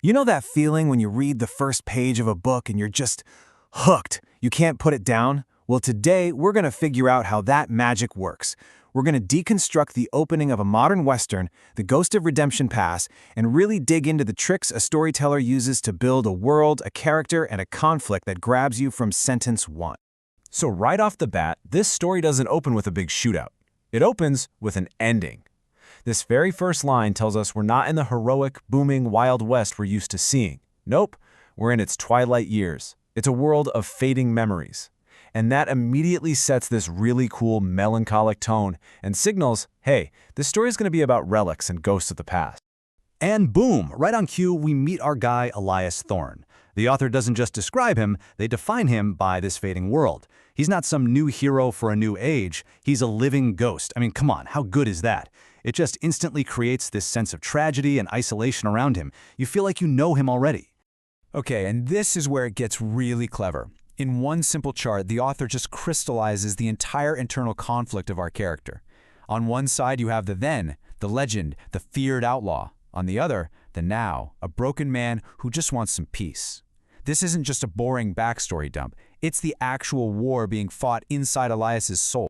You know that feeling when you read the first page of a book and you're just hooked? You can't put it down? Well, today we're going to figure out how that magic works. We're going to deconstruct the opening of a modern Western, The Ghost of Redemption Pass, and really dig into the tricks a storyteller uses to build a world, a character, and a conflict that grabs you from sentence one. So right off the bat, this story doesn't open with a big shootout. It opens with an ending. This very first line tells us we're not in the heroic, booming Wild West we're used to seeing. Nope, we're in its twilight years. It's a world of fading memories. And that immediately sets this really cool melancholic tone and signals, hey, this story is going to be about relics and ghosts of the past. And boom, right on cue, we meet our guy, Elias Thorne. The author doesn't just describe him, they define him by this fading world. He's not some new hero for a new age, he's a living ghost. I mean, come on, how good is that? It just instantly creates this sense of tragedy and isolation around him. You feel like you know him already. Okay, and this is where it gets really clever. In one simple chart, the author just crystallizes the entire internal conflict of our character. On one side, you have the then, the legend, the feared outlaw. On the other, the now, a broken man who just wants some peace. This isn't just a boring backstory dump. It's the actual war being fought inside Elias's soul.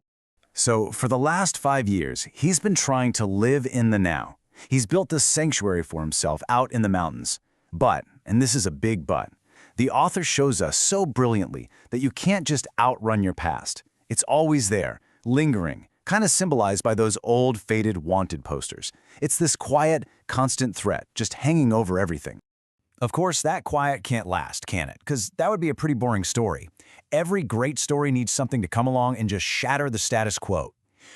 So, for the last 5 years, he's been trying to live in the now. He's built this sanctuary for himself out in the mountains. But, and this is a big but, the author shows us so brilliantly that you can't just outrun your past. It's always there, lingering, kind of symbolized by those old, faded wanted posters. It's this quiet, constant threat, just hanging over everything. Of course, that quiet can't last, can it? Because that would be a pretty boring story. Every great story needs something to come along and just shatter the status quo.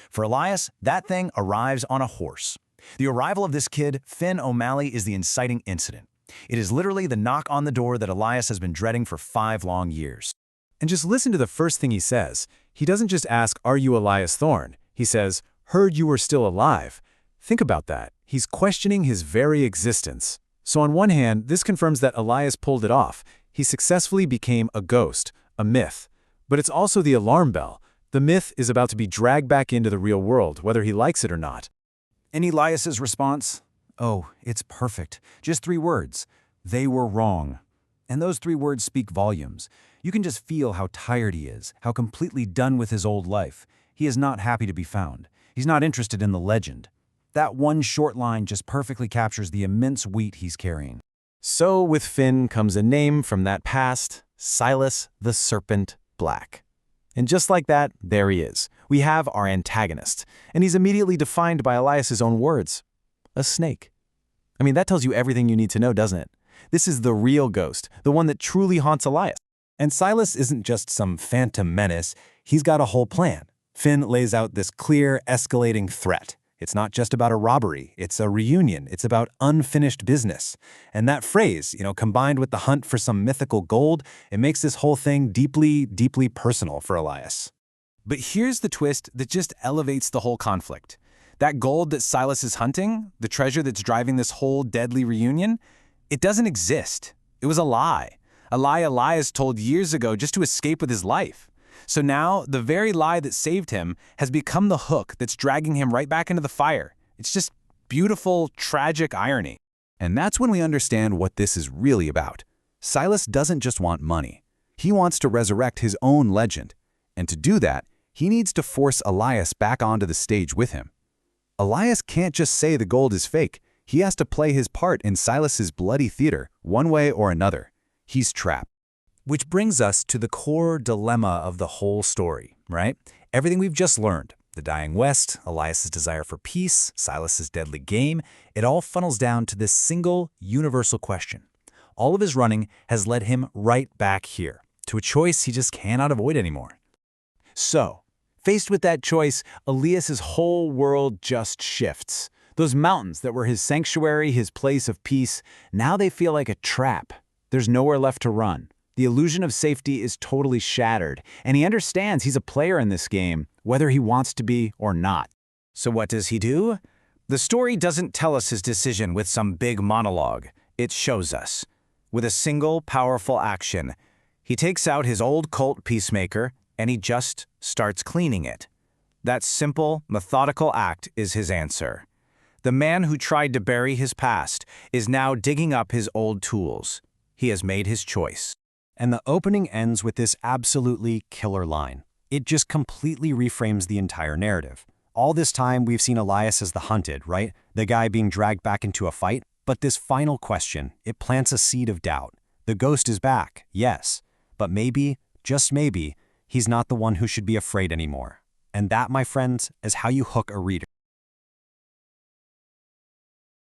For Elias, that thing arrives on a horse. The arrival of this kid, Finn O'Malley, is the inciting incident. It is literally the knock on the door that Elias has been dreading for 5 long years. And just listen to the first thing he says. He doesn't just ask, "Are you Elias Thorne?" He says, "Heard you were still alive." Think about that. He's questioning his very existence. So on one hand, this confirms that Elias pulled it off. He successfully became a ghost, a myth. But it's also the alarm bell. The myth is about to be dragged back into the real world, whether he likes it or not. And Elias's response? Oh, it's perfect. Just 3 words. They were wrong. And those 3 words speak volumes. You can just feel how tired he is, how completely done with his old life. He is not happy to be found. He's not interested in the legend. That one short line just perfectly captures the immense weight he's carrying. So with Finn comes a name from that past, Silas the Serpent Black. And just like that, there he is. We have our antagonist, and he's immediately defined by Elias's own words. A snake. I mean, that tells you everything you need to know, doesn't it? This is the real ghost, the one that truly haunts Elias. And Silas isn't just some phantom menace, he's got a whole plan. Finn lays out this clear, escalating threat. It's not just about a robbery, it's a reunion, it's about unfinished business. And that phrase, combined with the hunt for some mythical gold, it makes this whole thing deeply, deeply personal for Elias. But here's the twist that just elevates the whole conflict. That gold that Silas is hunting, the treasure that's driving this whole deadly reunion, it doesn't exist. It was a lie. A lie Elias told years ago just to escape with his life. So now, the very lie that saved him has become the hook that's dragging him right back into the fire. It's just beautiful, tragic irony. And that's when we understand what this is really about. Silas doesn't just want money. He wants to resurrect his own legend. And to do that, he needs to force Elias back onto the stage with him. Elias can't just say the gold is fake. He has to play his part in Silas's bloody theater, one way or another. He's trapped. Which brings us to the core dilemma of the whole story, right? Everything we've just learned, the dying West, Elias's desire for peace, Silas's deadly game, it all funnels down to this single, universal question. All of his running has led him right back here, to a choice he just cannot avoid anymore. So, faced with that choice, Elias's whole world just shifts. Those mountains that were his sanctuary, his place of peace, now they feel like a trap. There's nowhere left to run. The illusion of safety is totally shattered, and he understands he's a player in this game, whether he wants to be or not. So what does he do? The story doesn't tell us his decision with some big monologue. It shows us. With a single, powerful action, he takes out his old Colt peacemaker, and he just starts cleaning it. That simple, methodical act is his answer. The man who tried to bury his past is now digging up his old tools. He has made his choice. And the opening ends with this absolutely killer line. It just completely reframes the entire narrative. All this time, we've seen Elias as the hunted, right? The guy being dragged back into a fight. But this final question, it plants a seed of doubt. The ghost is back, yes. But maybe, just maybe, he's not the one who should be afraid anymore. And that, my friends, is how you hook a reader.